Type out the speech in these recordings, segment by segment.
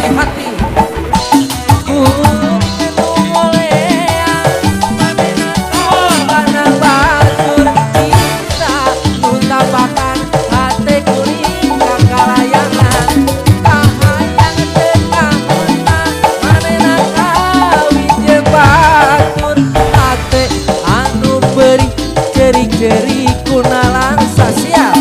hati-hati. Ceri kunalan sasial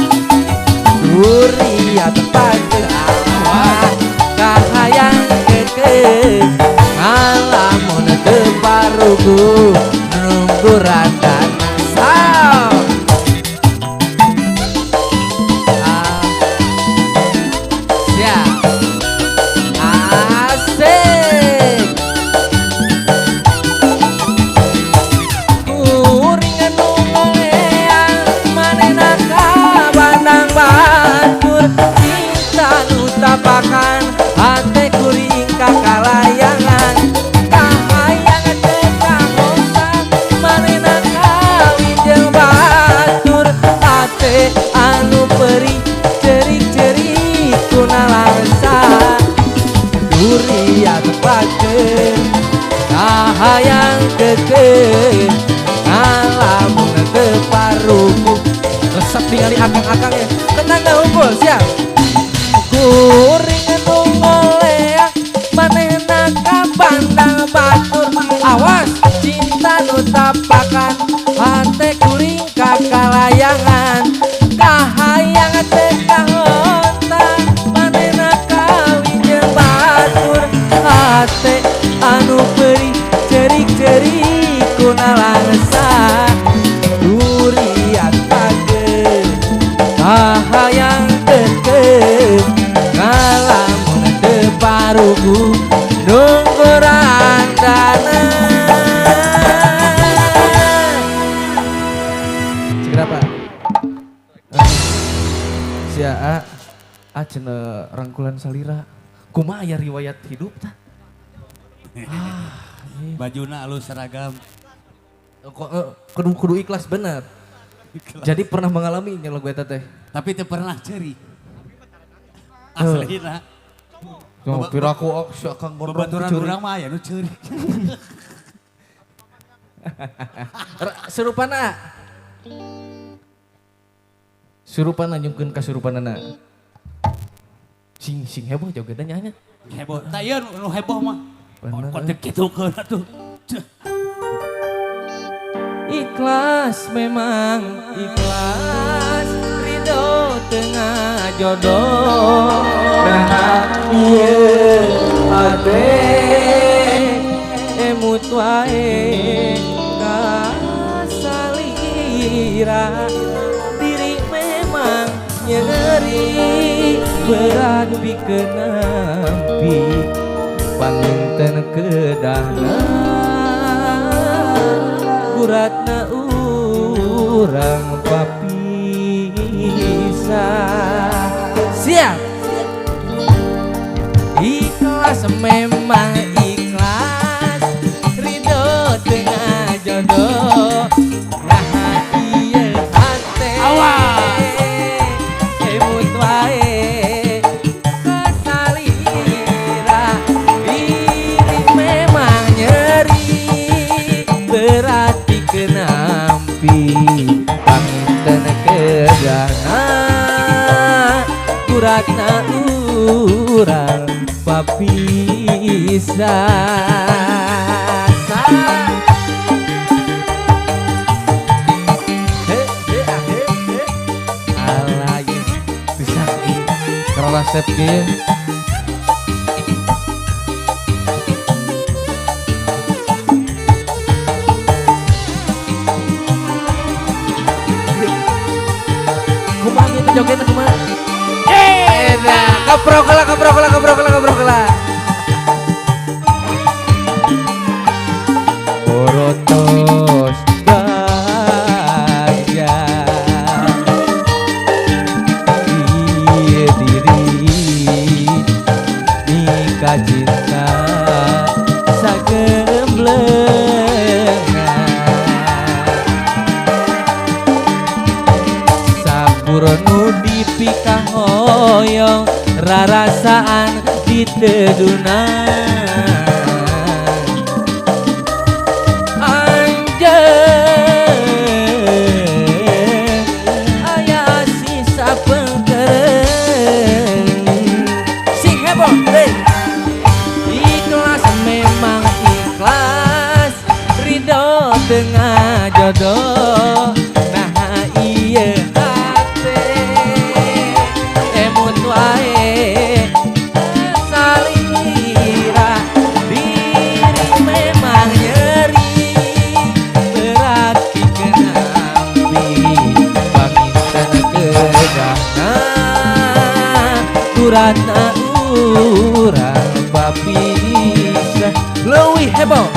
Uriat pagi awal kahayang keke ngalamun teparugu nunggu radan asal siap asik kuringan nungolean manena kabandang batur cinta nutapakan hati kuring kakalayangan kahayang tekahongsan manena kawin jeung batur hati anu perih cerik-cerik kunalangsa duriat pakeun kahayang keke ngalamun teu paruku resep ningali akang-akang ya tenang dah unggul siap kuring nungolea manehna kabandang batur awas cinta nu tapakan hate kuring kakalayangan kahayang teh kahonta manehna kawin jeung batur hate anu perih cerik-cerik kunalangsa duriat pageun kahayang teu ngalamun teu parugu nunggu randana seberapa sia cenah rangkulan salira kumaha aya riwayat hidup tah Bajuna alus seragam. Kudu ikhlas bener. Jadi pernah mengalami lagu eta teh. Tapi teu pernah ceri. Aslina. Tuh, piraku si Akang Gondrong Babaturan urang mah aya nu ceri. Surupana. Surupana nyungkeun ka surupanana. Sing heboh jogetna nya. Heboh. Tah ieu nu heboh mah. Kontek kitu keun atuh. Ikhlas memang ikhlas ridho tengah jodoh nah ieu ade emut wae kasalira diri memang nyeri berat pikeun nampi panginten kedahna uratna urang papisah siap ikhlas memang ikhlas ridho tengah jodoh nah ieu hate emut wae kasalira diri memang nyeri berarti kenampi panginten kedana uratna urang papisah alay bisa kerasep kieu joget kumaha? Kaprokela. Borotos gajah ieu diri nikah cinta sagemblengan saburnu dipikah hoyong rarasaan di tedunan anjeun aya sisa pengkeren sing heboh deui ikhlas memang ikhlas ridho tengah jodoh nah ieu hate emut wae salira diri memang nyeri berarti kenampi paminten kedana kuratna urang babisa leuwih heboh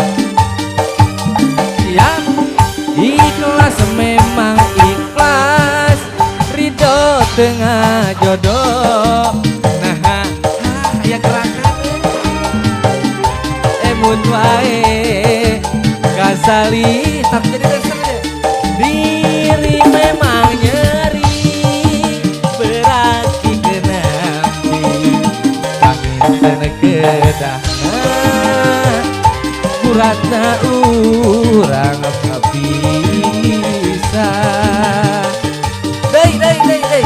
ya ikhlas memang ikhlas ridho tengah jodoh nah aya gerakan emut wae kasali tak jadi dancer aja diri memang nyeri berarti kenampi paminten kedahna kuratna urang bisa deui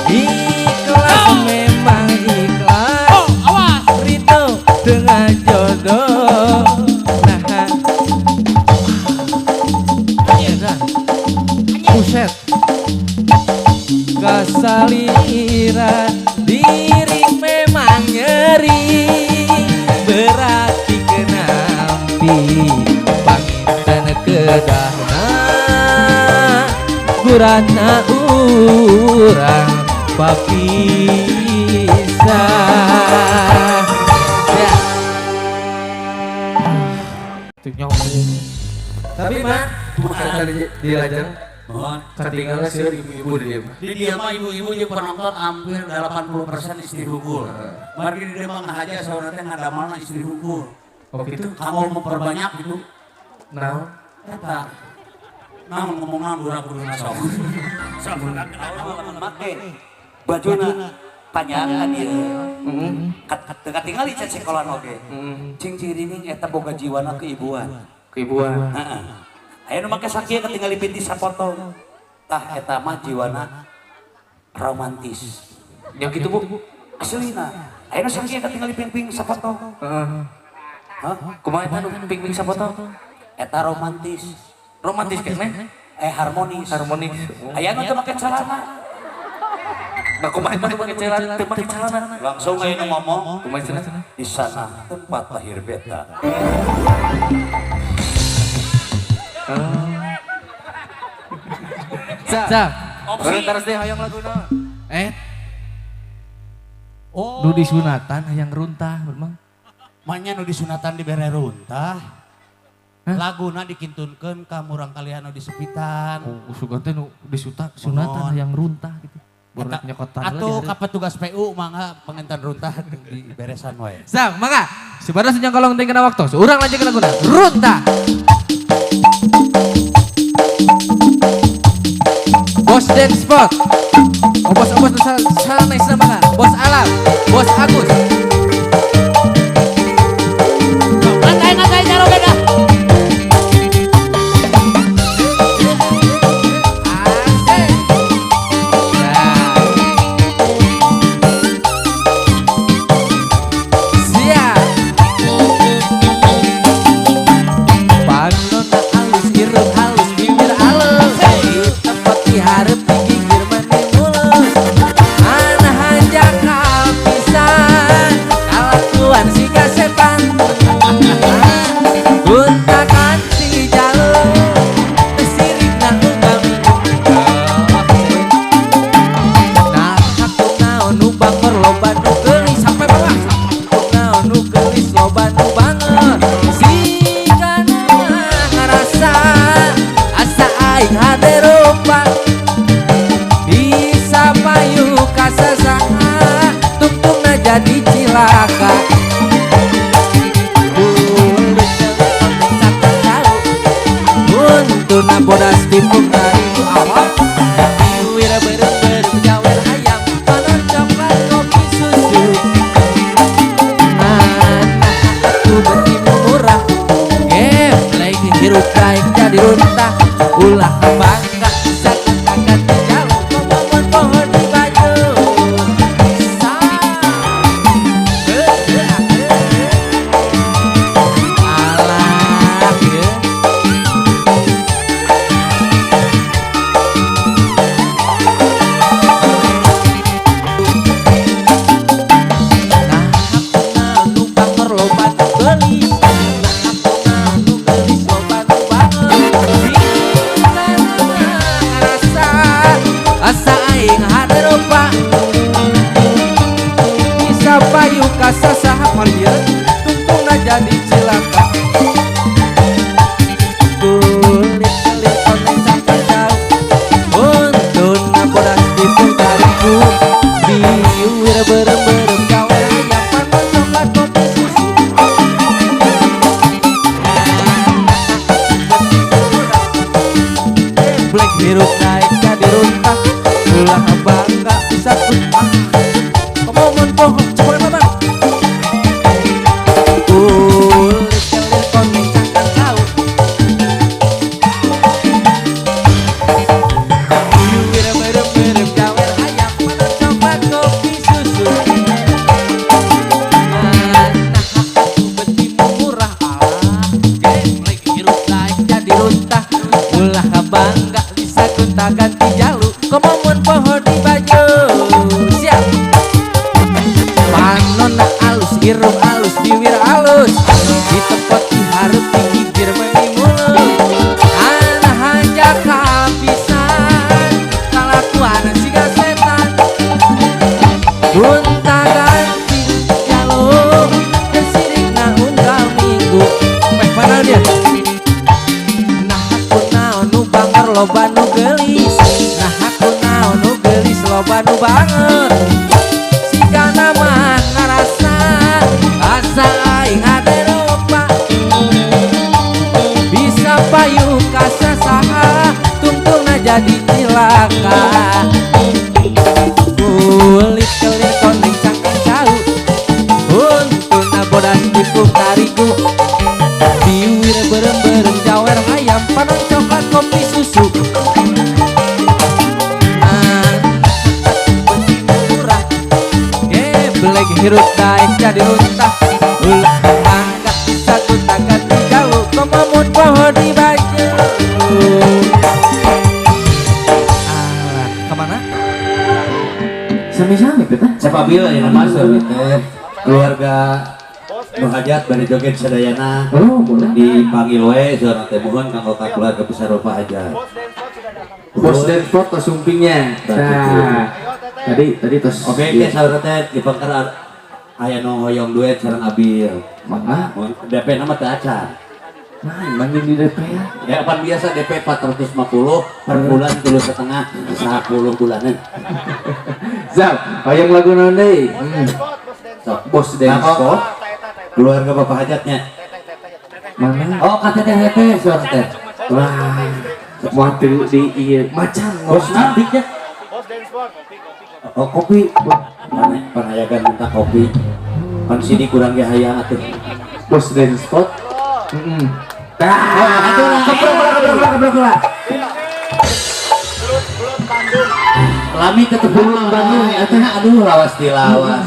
ikhlas memang ikhlas ridho tengah jodoh nah buset kasalira diri memang nyeri berarti kenampi paminten kedahna kuratna urang papisah ya tapi mah bukan di lajang ketinggalan sih ibu-ibu di dia Di dia mah ibu-ibu jeung penonton hampir 80% istri hukul. Mari di dia mah ngahaja saurna teh ngadamalna istri hukul. oh gitu Kamu memperbanyak gitu. nah Eta. Namun ngomongna dura-dura sok. Sampurna make bajuna panjang kan ieu. Teu tinggal cek sekolan oge. Cing cirining eta boga jiwana keibuan. keibuan Heeh. Aya nu make sakieu ketinggali pinti sapotong. Tah eta mah jiwana romantis. yang gitu bu Aslina. Aya nu sakieu ketinggali ping-ping sapotong. Hah? kumaha eta nu ping-ping sapoto Eta romantis. romantis keneh Harmonis. harmonis Aya nu teu make celana. nah kumaha eta nu make celana teu make celana Langsung aya nu ngomong kumaha cenah di sana tempat lahir beta. Sa, orang terus deh hayang laguna. Oh. Nu disunatan hayang runtah, memang. Manya nu disunatan di bere runtah. Laguna dikintunkeun ka murang kalian nu disepitan. Oh, sugan teh nu sunatan hayang runtah gitu. Borna nyokotan Atuh ka petugas PU mangga pengentan runtah di beresan wae. Sa, mangga. Sebarang senjang kolong teh kena waktu. Urang lanjut ke laguna. Runtah. Bos Dance Spot. Oh, bos salah nice nama. Bos Alam, Bos Agus. Ngatai jaro beda. Harap digigir mani mulus, anak hanjak kapisan. diruntah ulah bangga bisa katakan jalur ngomong pohon di baju alah ya. Payu kasa sahapar dia tungtungna jadi cilaka kulit kelit koneng sampai jauh untuna bodas diputariku biwir berem-berem gawe yang panas coklat kopi susu black hirup naik jadi runtah ulah bangga bisa tuntah ngomong pohon coba mama kulit kelir koneng cangkang jauh biwir berem-berem gawer ayam panas coklat kopi susu nah aku beti murah alah geblek hirup naik jadi runtah ulah bangga bisa gonta ganti jalur ngomong pohon di baju siap panonna alus irung alus biwir alus di tempat diharap digigir menimulus anak hanya kehabisan kelakuan si setan gunta ganti jalur kesirik na unggal minggu mana dia nah aku naon nu banger loba nu gelis nah aku naon nu gelis loba nu banger sikana mah ngarasa asa aing hade rupa bisa payu kasa saha tungtungna jadi cilaka kulit kelir koneng cangkang jauh untuna bodas dipung tariku biwir berem-berem jawer ayam panas coklat kopi susu geblek hirup naik jadi runtah ulah bangga bisa gonta ganti jalur ngomong pohon di baju alah kemana? Sami-sami kita. Sapabila ya nama suami teh keluarga nu hajat bari joget sadayana Oh, boleh. dipanggil we saurang teh mohon kanggo ka keluarga besar rupa hajat. Bos dan foto sumpingnya. Nah, tadi tos. Oke, ke saurang teh dipangker aya nu hoyong duet sareng Abil. Mana? DP nama teh acan. Nah, mangin di DP ya. Ya pan biasa DP 450 per bulan 3,5 10 bulanan. Zap, hayang lagu naon deui? Sok. Bos dan Nah, spot. keluarga bapak hajatnya. Mana? Oh, kata teh saurang teh. Wah, mau di iya macan Bos ngos. nantinya. Oh, kopi. Panayagan minta kopi. Pan sini kurang ge hayang atuh. Bos dan spot. Kebrok. Lami tetep pulang Bandung eta aduh lawas di lawas.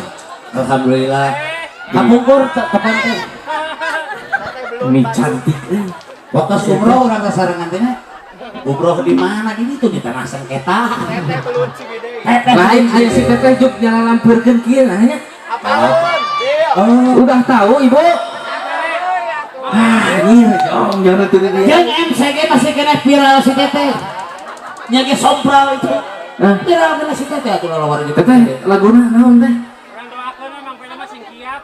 Alhamdulillah. Kapungkur tepan teh. Mi cantik. Waktu umroh urang sasarangan teh. Umroh di mana ini tuh di tanah sengketa. Lain aya si teteh juk jalan lampurkeun kieu nya. Oh, Udah tahu Ibu? Anjir, jong jangan tuh dia. yang MCG masih kena viral si teteh. Nya ge sompral itu. Hah? Viral kena si teteh atuh lawar gitu. Teteh laguna naon teh?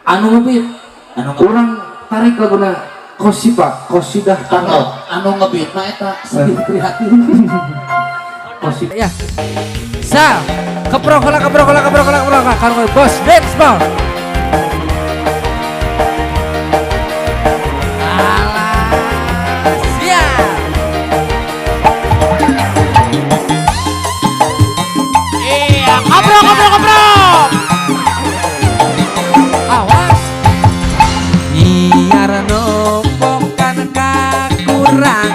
Anu ngebit. Anu ngebit. Urang tarik laguna Kosipa, Kosidah Tanggal. Anu ngebit mah eta sedih prihatin. Kosip. ya sal keprok karo bos dance ball alah siap iya keprok awas biar nombok kan kekurangan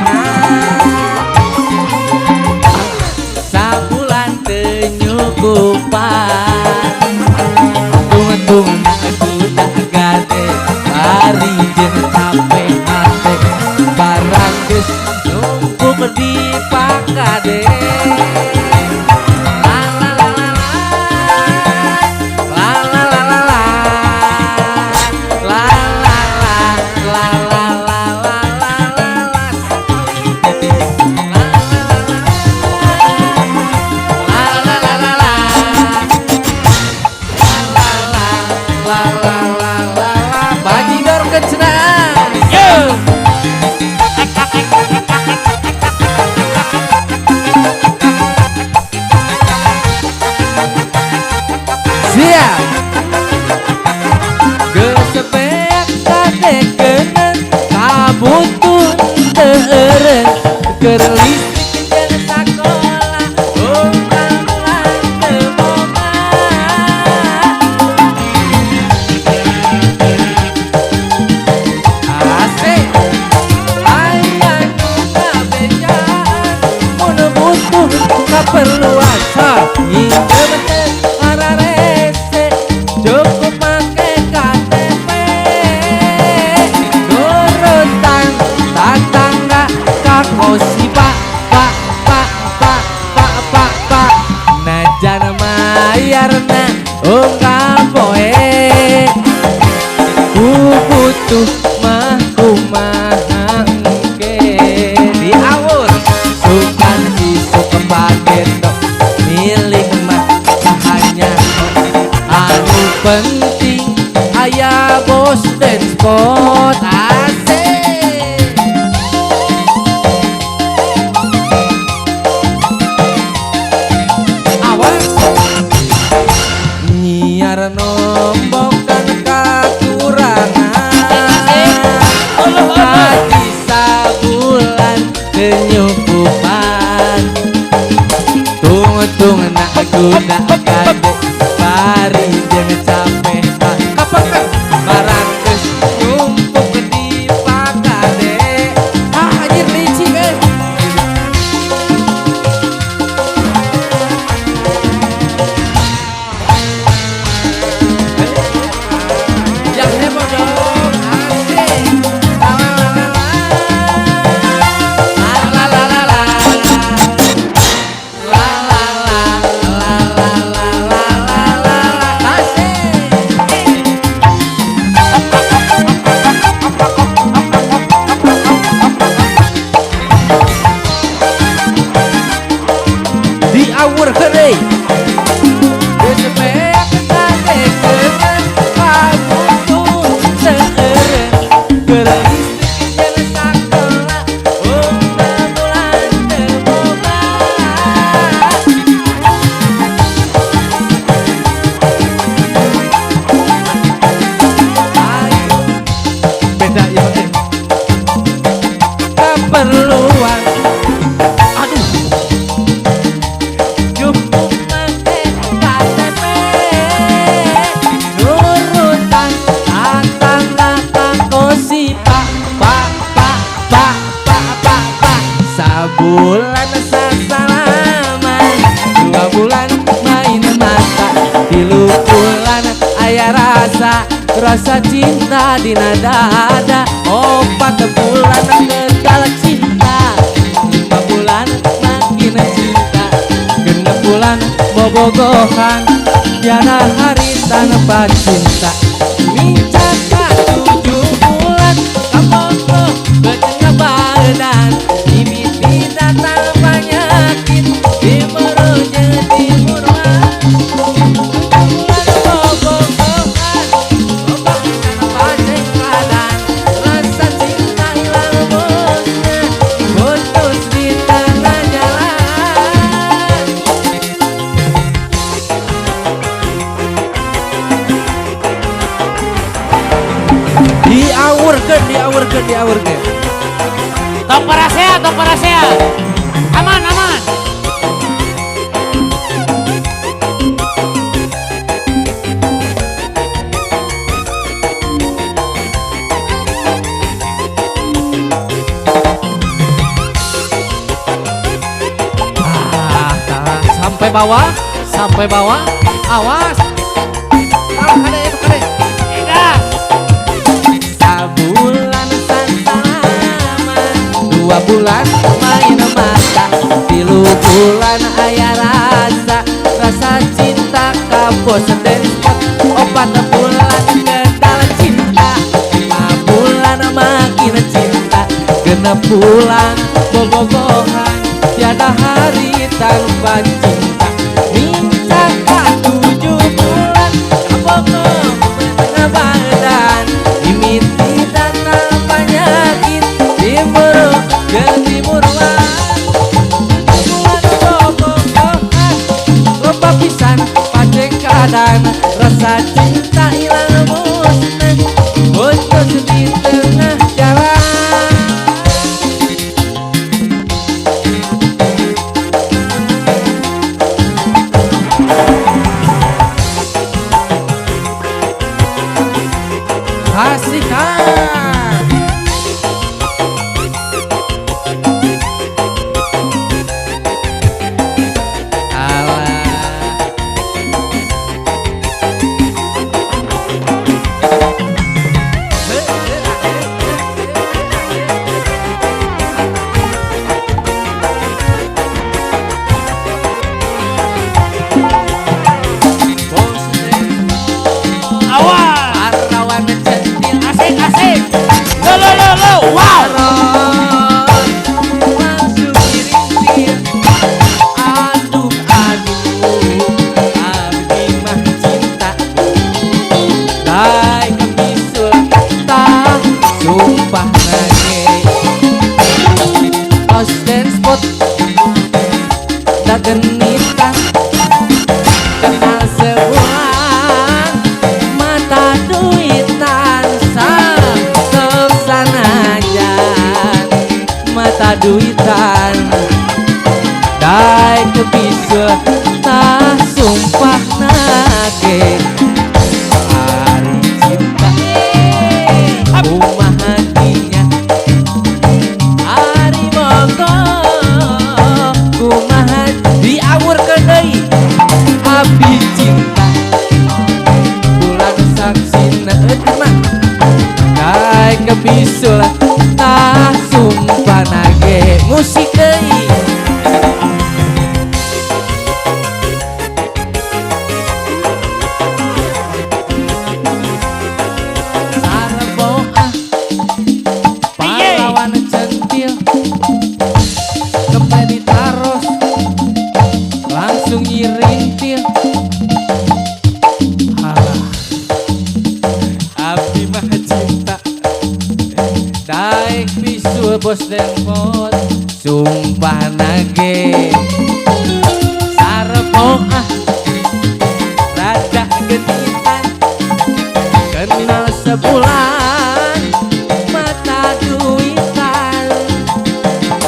bari jeung capek hate barang geus numpuk di pakade. Bajidor kecenang, yo. Siap. Geusepek kadekeuneun kabutuh teu eureun keur listrik jeung sakola umang teu boga. Asik aya nu kabejaan mun butuh kaperluan hingga teu ararese cukup make KTP nurutan tatangga ka kosi pak najan mayarna ungkap poe butuh mah kumaha engke diawur sukan isuk kepagendok milik mah hanya anu penting aya bos dan spot asik. Awas nyiar nombokan kekurangan hati sabulan penyukupan tung nak guna gade bari jeung capek kapan barang geus numpuk di pakade. Anjir licik yang heboh dong asik. Diawur heureuy geusepek kadekeuneun kabutuh teu eureun keur listrik jeung sakola umang bulan teu boga. Ayo beda ya keperluan aduh cukup make KTP nurutan tatangga ka kosi pak sabulan sasalaman 2 bulan main mata 3 bulan aya rasa cinta dina dada 4 bulan kekal cinta 5 bulan makin cinta 6 bulan bobogohan tiada hari tanpa cinta mincaka 7 bulan kapogo betengah badan bibit datang penyakit timur timurwan 7 bulan bobogohan obat tanpa cengkadan rasa cinta hilang bosnya putus di tengah jalan. Diawurkeun Tong parasea aman sampai bawah awas kade gas bosan dari spot obat bulan ke dalam cinta 5 bulan makin cinta genep bulan bobogohan tiada hari tanpa cinta minta ke 7 bulan kabogong tengah badan imiti tanpa penyakit timur ke timuran bulan bobogohan loba pisan pacek kadang rasa cinta hilang musnah bocor di tengah jalan. Kasihkan Awas. arawan centil Asik asik. Lo. Wow. langsung dirintil aduh abdi mah cinta dai kebisul tah sumpah nage os dan spot da genitan kenal sebulan mata duitan sok sanajan mata duitan dai kebisul tah sumpah nage hari cinta rumah hatinya hari monggo kumaha diawur deui abdi cinta bulan saksina mah dai kebisul tah sumpah nage musik deui sarboah pahlawan centil kembali taros langsung nyirintil halah abdi mah cinta daek bisul bos dempot sumpah nage sarboah rada genitan kenal sebulan mata duitan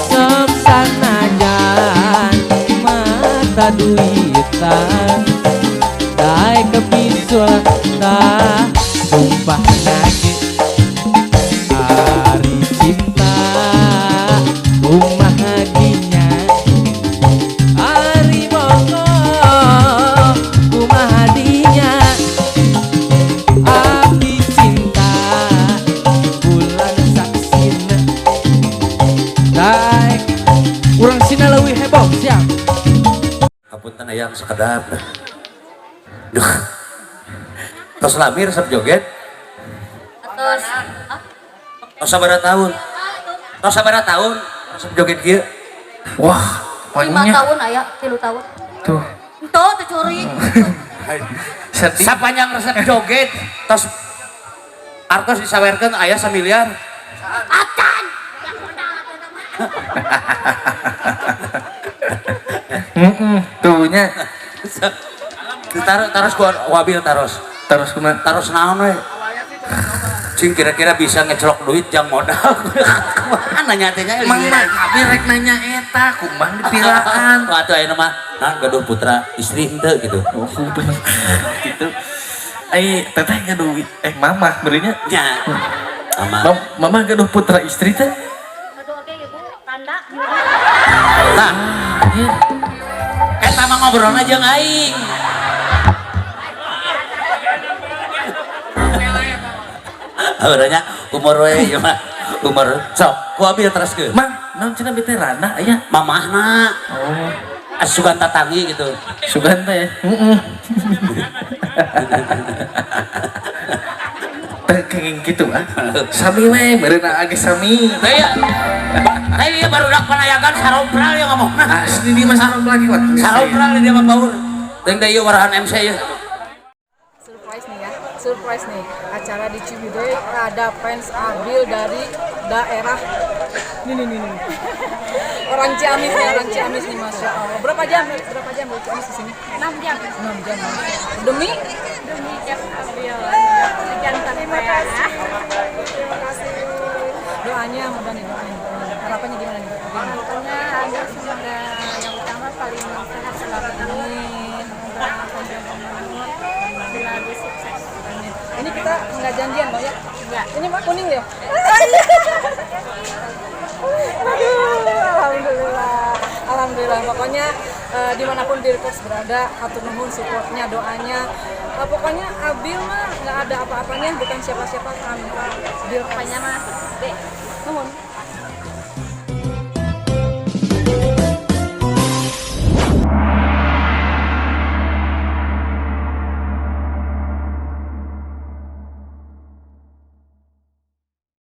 sok sanajan mata duitan dai kebisul tah sumpah nage hari cinta rumah hadinya hari monggo rumah hadinya abdi cinta bulan saksina dai urang sina leuwih heboh siang Hapunten aya sekedap. Duh. Tos lamir resep joget. Terus Tos sabaraha tahun? Tos sabaraha tahun? Resep joget kieu. Wah, 5 pokoknya tahun aya 3 tahun. tuh Itu teh curi. sedih. Sapanjang resep joget tos artos disawerkeun aya 1 miliar. Acan. Tuhnya Taros ku wabil taros. terus kumaha? Taros naon we? Cing kira-kira bisa ngecelok duit jang modal. Mana nyatanya Mang mah kami rek nanya eta kumaha dipiraan. Atuh ayeuna mah gaduh putra istri henteu gitu. Oh, bener. Gitu. Teteh gaduh mamah berinya. Nya. Ama. Mama gaduh putra istri teh. Aduh oke ibu tanda. Nah, eta mah ngobrolna jeung aing. Auranya umur we ieu mah. Umur sok ku abi teruskeun. Mang, naon cenah veterana aya? Mamahna Oh, asugan tatangi gitu. Suganta ya. Kayak gitu ah. Sami we bereuna age sami. Kayak baru dak panayagan sarompral yang ngomong. Asli dia mah sarong lagi wat. Sarompral dia mah baur. Teng da ieu warahan MC ya. Surprise nih ya, surprise nih. Acara di Ciwidey ada fans Abil dari daerah nih. Orang Ciamis nih, Masya Allah. Berapa jam dari Ciamis ke sini? 6 jam. 6 jam. Demi Chef Abil. Jantan terima kasih. Doanya doain. Harapannya gimana nih? Harapannya ada semoga yang utama paling sehat selalu. Amin. Semoga panjang umur, selalu sukses. Amin. Ini kita nggak janjian Mbak ya? Enggak. Ini Mbak kuning ya? Alhamdulillah. Pokoknya dimanapun Birkers berada, hatur nuhun supportnya, doanya. Pokoknya Abil mah nggak ada apa-apanya, bukan siapa-siapa tanpa Birkers. Pokoknya mah, Dek, Nuhun.